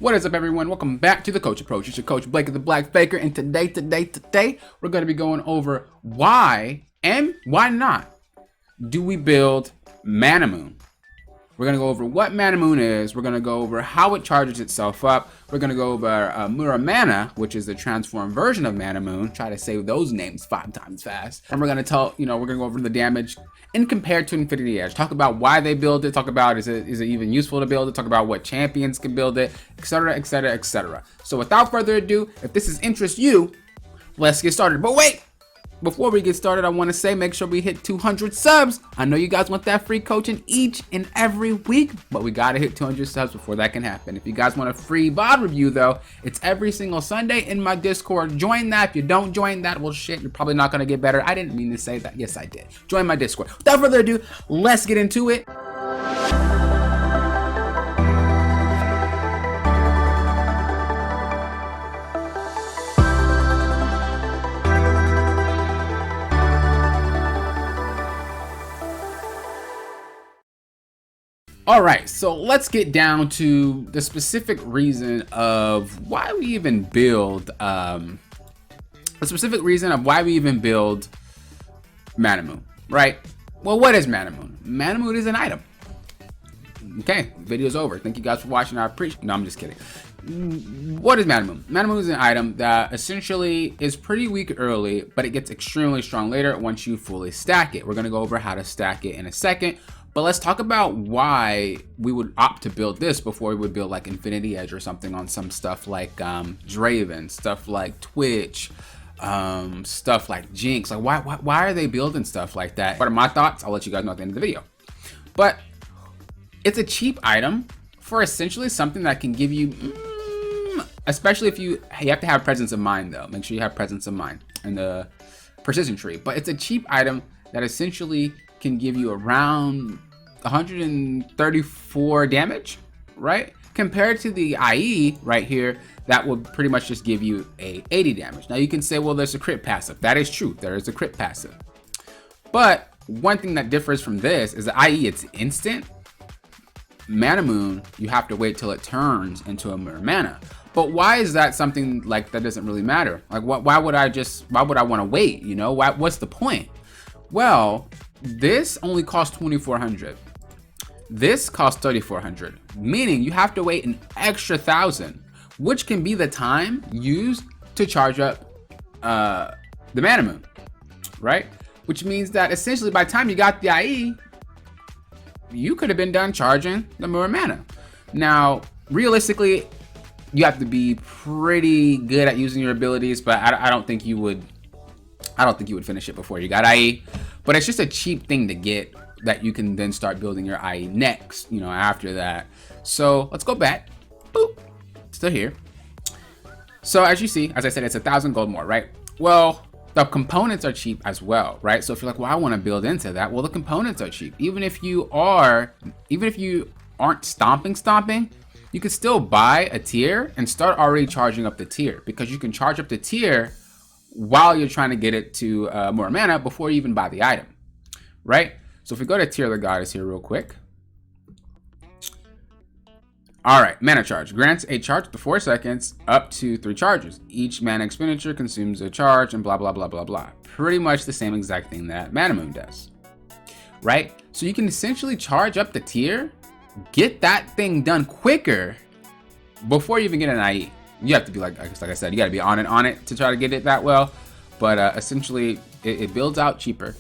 What is up, everyone? Welcome back to the Coach Approach. It's your coach Blake of the Black Faker, and today we're going to be going over why and why not do we build Manamune. We're going to go over what Manamune is. We're going to go over how it charges itself up. We're going to go over Muramana, which is the transformed version of Manamune. Try to say those names 5 times fast. And we're going to we're going to go over the damage and compare to Infinity Edge. Talk about why they build it. Talk about is it even useful to build it. Talk about what champions can build it, etc., etc., etc. So without further ado, if this is interest you, let's get started. But wait! Before we get started, I want to say make sure we hit 200 subs. I know you guys want that free coaching each and every week, but we got to hit 200 subs before that can happen. If you guys want a free VOD review, though, it's every single Sunday in my Discord. Join that. If you don't join that, well, shit, you're probably not going to get better. I didn't mean to say that. Yes, I did. Join my Discord. Without further ado, let's get into it. All right, so let's get down to the specific reason of why we even build, Manamune, right? Well, what is Manamune? Manamune is an item. Okay, video's over. Thank you guys for watching. I appreciate. No, I'm just kidding. What is Manamune? Manamune is an item that essentially is pretty weak early, but it gets extremely strong later once you fully stack it. We're gonna go over how to stack it in a second. But let's talk about why we would opt to build this before we would build like Infinity Edge or something on some stuff like Draven, stuff like Twitch, stuff like Jinx. Like why are they building stuff like that? What are my thoughts? I'll let you guys know at the end of the video. But it's a cheap item for essentially something that can give you, especially if you have to have presence of mind though. Make sure you have presence of mind in the precision tree. But it's a cheap item that essentially can give you around 134 damage, right? Compared to the IE right here, that would pretty much just give you a 80 damage. Now you can say, well, there's a crit passive. That is true, there is a crit passive. But one thing that differs from this is the IE, it's instant. Manamune, you have to wait till it turns into a Muramana. But why is that something like that doesn't really matter? Like why would I want to wait, you know? What's the point? Well, this only costs 2,400. This costs 3,400, meaning you have to wait an extra 1,000, which can be the time used to charge up the Manamune, right? Which means that essentially by the time you got the IE, you could have been done charging the Muramana. Now, realistically, you have to be pretty good at using your abilities, but I don't think you would finish it before you got IE. But it's just a cheap thing to get that you can then start building your IE next, you know, after that. So let's go back. Boop. Still here. So as you see, as I said, it's 1,000 gold more, right? Well, the components are cheap as well, right? So if you're like, well, I want to build into that, well, the components are cheap. Even if you aren't stomping, you could still buy a tier and start already charging up the tier, because you can charge up the tier while you're trying to get it to more mana before you even buy the item, right? So if we go to Tier of the Goddess here real quick. All right, mana charge. Grants a charge to 4 seconds up to 3 charges. Each mana expenditure consumes a charge and blah, blah, blah, blah, blah. Pretty much the same exact thing that Manamune does, right? So you can essentially charge up the tier, get that thing done quicker before you even get an IE. You have to be like I said, you got to be on it to try to get it that well. But essentially, it builds out cheaper.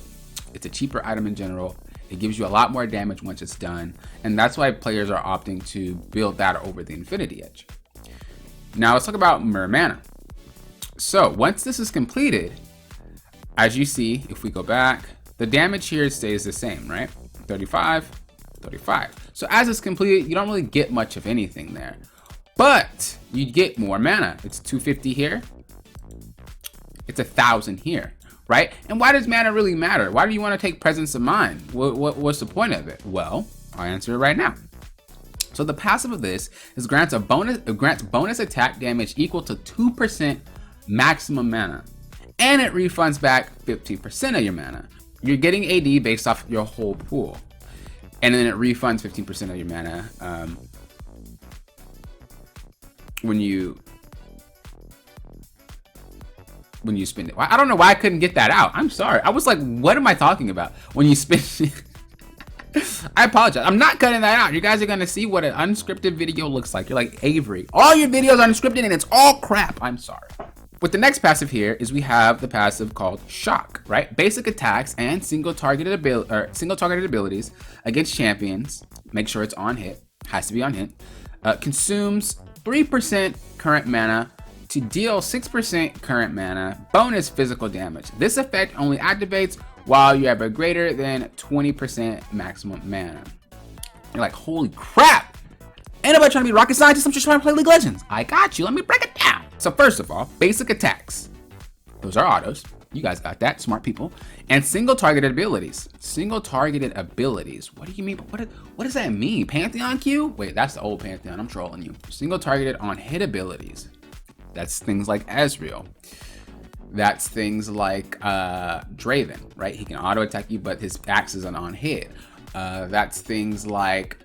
It's a cheaper item in general. It gives you a lot more damage once it's done. And that's why players are opting to build that over the Infinity Edge. Now let's talk about Muramana. So once this is completed, as you see, if we go back, the damage here stays the same, right? 35, 35. So as it's completed, you don't really get much of anything there. But you get more mana. It's 250 here. It's 1,000 here, right? And why does mana really matter? Why do you want to take presence of mind? What's the point of it? Well, I'll answer it right now. So the passive of this is grants bonus attack damage equal to 2% maximum mana, and it refunds back 15% of your mana. You're getting AD based off your whole pool, and then it refunds 15% of your mana when you spin it. I don't know why I couldn't get that out. I'm sorry. I was like, what am I talking about? When you spin I apologize. I'm not cutting that out. You guys are going to see what an unscripted video looks like. You're like, Avery, all your videos are unscripted and it's all crap. I'm sorry. With the next passive here is we have the passive called Shock, right? Basic attacks and single targeted abilities against champions. Make sure it's on hit. Has to be on hit. Consumes 3% current mana to deal 6% current mana bonus physical damage. This effect only activates while you have a greater than 20% maximum mana. You're like, holy crap! Ain't nobody trying to be rocket scientist, I'm just trying to play League of Legends. I got you, let me break it down. So first of all, basic attacks. Those are autos. You guys got that, smart people. And single targeted abilities. Single targeted abilities. What do you mean? What does that mean? Pantheon Q? Wait, that's the old Pantheon, I'm trolling you. Single targeted on hit abilities. That's things like Ezreal. That's things like Draven, right? He can auto attack you, but his axe is an on hit. That's things like,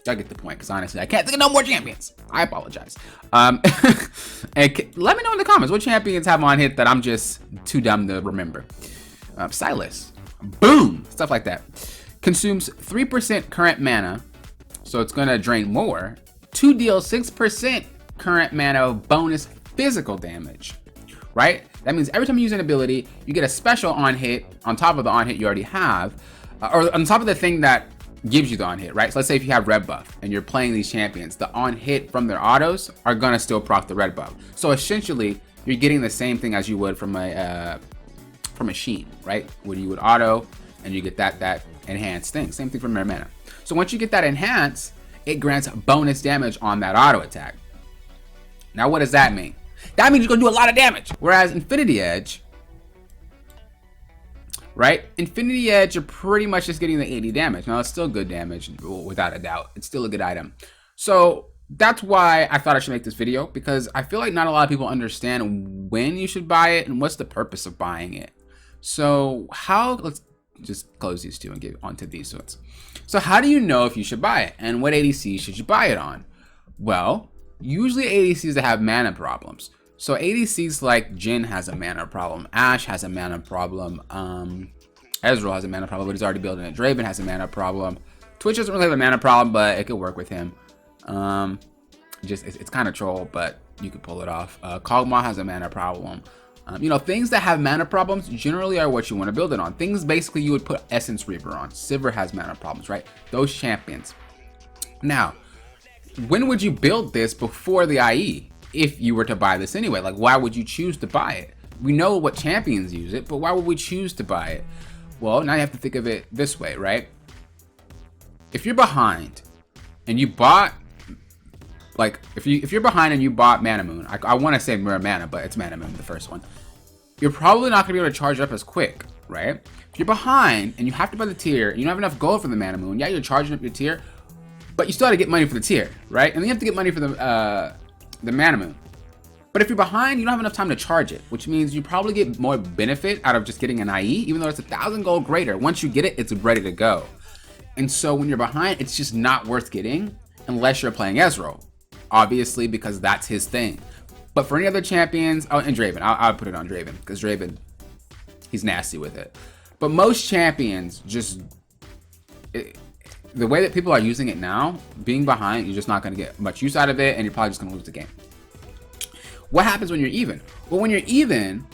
I get the point, because honestly, I can't think of no more champions. I apologize. And let me know in the comments what champions have on hit that I'm just too dumb to remember. Silas, boom, stuff like that. Consumes 3% current mana, so it's gonna drain more to deal 6% current mana bonus physical damage, right? That means every time you use an ability, you get a special on hit on top of the on hit you already have, or on top of the thing that gives you the on hit, right? So let's say if you have red buff and you're playing these champions, the on hit from their autos are gonna still proc the red buff. So essentially, you're getting the same thing as you would from a Sheen, right? Where you would auto and you get that enhanced thing. Same thing from Rare Mana. So once you get that enhance, it grants bonus damage on that auto attack. Now what does that mean? That means you're gonna do a lot of damage. Whereas Infinity Edge, right? Infinity Edge, you're pretty much just getting the 80 damage. Now it's still good damage, without a doubt. It's still a good item. So that's why I thought I should make this video, because I feel like not a lot of people understand when you should buy it and what's the purpose of buying it. So let's just close these two and get onto these ones. So how do you know if you should buy it, and what ADC should you buy it on? Well, usually ADCs that have mana problems. So ADCs like Jhin has a mana problem, Ashe has a mana problem, Ezreal has a mana problem, but he's already building it. Draven has a mana problem. Twitch doesn't really have a mana problem, but it could work with him. It's kind of troll, but you could pull it off. Kog'Maw has a mana problem. You know, things that have mana problems generally are what you want to build it on. Things basically you would put Essence Reaper on. Sivir has mana problems, right? Those champions. Now, when would you build this before the IE? If you were to buy this anyway, like why would you choose to buy it? We know what champions use it, but why would we choose to buy it? Well, now you have to think of it this way, right? If you're behind and you bought, like if you're behind and you bought Manamune, I want to say Mirror Mana, but it's Manamune, the first one. You're probably not gonna be able to charge it up as quick, right? If you're behind and you have to buy the tier, and you don't have enough gold for the Manamune, yeah, you're charging up your tier, but you still have to get money for the tier, right? And then you have to get money for the Manamune. But if you're behind, you don't have enough time to charge it, which means you probably get more benefit out of just getting an IE, even though it's 1,000 gold greater. Once you get it, it's ready to go. And so when you're behind, it's just not worth getting unless you're playing Ezreal, obviously, because that's his thing. But for any other champions, oh, and Draven, I'll put it on Draven, because Draven, he's nasty with it. But most champions just, the way that people are using it now, being behind, you're just not going to get much use out of it, and you're probably just going to lose the game. What happens when you're even? Well, when you're even,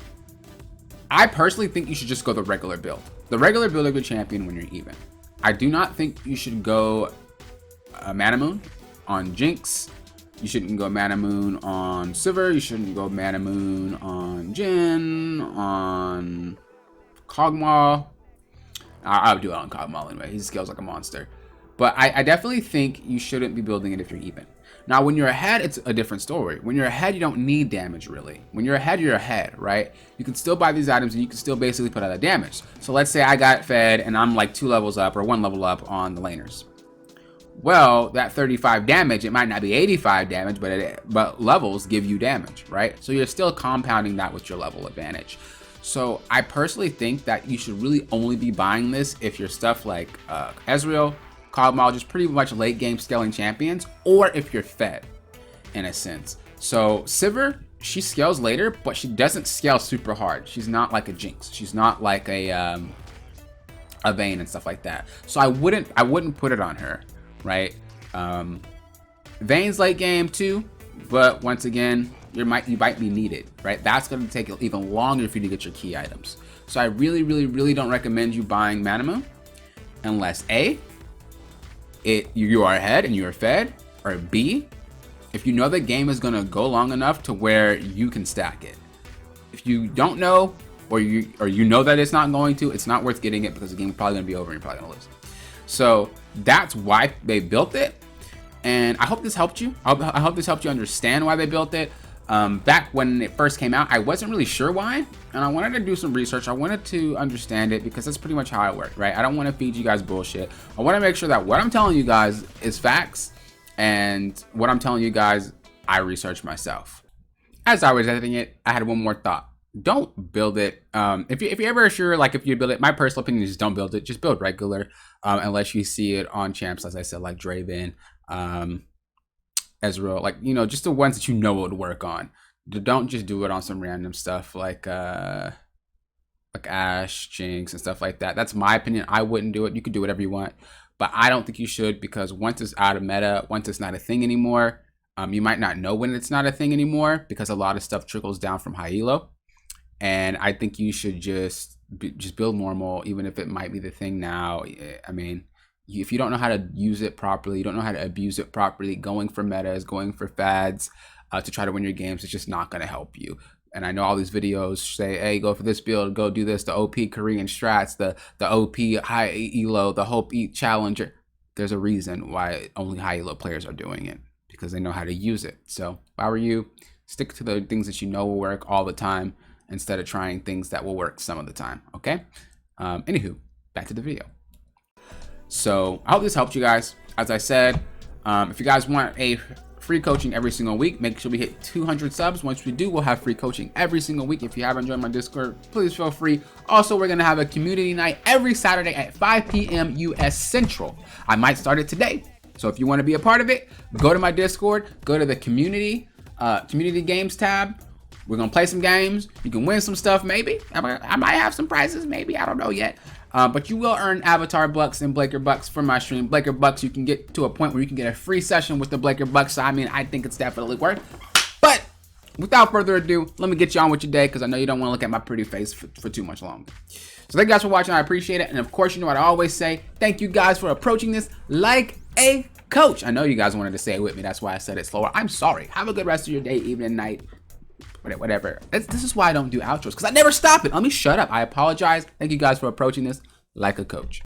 I personally think you should just go the regular build. The regular build of your champion when you're even. I do not think you should go Manamune on Jinx. You shouldn't go Manamune on Sivir. You shouldn't go Manamune on Jhin, on Kog'Maw. I would do it on Kog'Maw anyway. He scales like a monster. But I definitely think you shouldn't be building it if you're even. Now, when you're ahead, it's a different story. When you're ahead, you don't need damage, really. When you're ahead, right? You can still buy these items, and you can still basically put out a damage. So let's say I got fed, and I'm like 2 levels up, or 1 level up on the laners. Well, that 35 damage, it might not be 85 damage, but levels give you damage, right? So you're still compounding that with your level advantage. So I personally think that you should really only be buying this if you're stuff like Ezreal, Kog'Maw, just pretty much late game scaling champions, or if you're fed, in a sense. So Sivir, she scales later, but she doesn't scale super hard. She's not like a Jinx. She's not like a Vayne and stuff like that. So I wouldn't put it on her, right? Vayne's late game too, but once again, you might be needed, right? That's going to take even longer for you to get your key items. So I really don't recommend you buying Manamune unless A, you are ahead and you are fed, or B, if you know the game is going to go long enough to where you can stack it. If you don't know, or you know that it's not going to, it's not worth getting it because the game's probably going to be over and you're probably going to lose. So that's why they built it. And I hope this helped you. I hope this helped you understand why they built it. Back when it first came out, I wasn't really sure why, and I wanted to do some research. I wanted to understand it because that's pretty much how it worked, right? I don't want to feed you guys bullshit. I want to make sure that what I'm telling you guys is facts, and what I'm telling you guys, I researched myself. As I was editing it, I had one more thought. Don't build it. If you're ever sure, like if you build it, my personal opinion is don't build it. Just build regular, unless you see it on champs, as I said, like Draven, Ezreal, like, you know, just the ones that you know would work on. Don't just do it on some random stuff like Ashe, Jinx, and stuff like that. That's my opinion. I wouldn't do it. You could do whatever you want, but I don't think you should, because once it's out of meta, once it's not a thing anymore, you might not know when it's not a thing anymore because a lot of stuff trickles down from high elo. And I think you should just build normal, even if it might be the thing now. I mean, if you don't know how to use it properly, you don't know how to abuse it properly, going for metas, going for fads to try to win your games, it's just not going to help you. And I know all these videos say, hey, go for this build, go do this, the OP Korean strats, the OP high elo, the Hope Eat Challenger. There's a reason why only high elo players are doing it, because they know how to use it. So if I were you, stick to the things that you know will work all the time instead of trying things that will work some of the time, okay? Anywho, back to the video. So I hope this helped you guys. As I said, if you guys want a free coaching every single week, make sure we hit 200 subs. Once we do, we'll have free coaching every single week. If you haven't joined my Discord, please feel free. Also, we're gonna have a community night every Saturday at 5 p.m. US Central. I might start it today. So if you wanna be a part of it, go to my Discord, go to the community games tab. We're gonna play some games. You can win some stuff, maybe. I might have some prizes, maybe. I don't know yet. But you will earn Avatar Bucks and Blaker Bucks from my stream. Blaker Bucks, you can get to a point where you can get a free session with the Blaker Bucks. So, I mean, I think it's definitely worth. But without further ado, let me get you on with your day, because I know you don't want to look at my pretty face for too much longer. So thank you guys for watching. I appreciate it. And of course, you know what I always say. Thank you guys for approaching this like a coach. I know you guys wanted to say it with me. That's why I said it slower. I'm sorry. Have a good rest of your day, evening, night. Whatever. This is why I don't do outros, because I never stop it. Let me shut up. I apologize. Thank you guys for approaching this like a coach.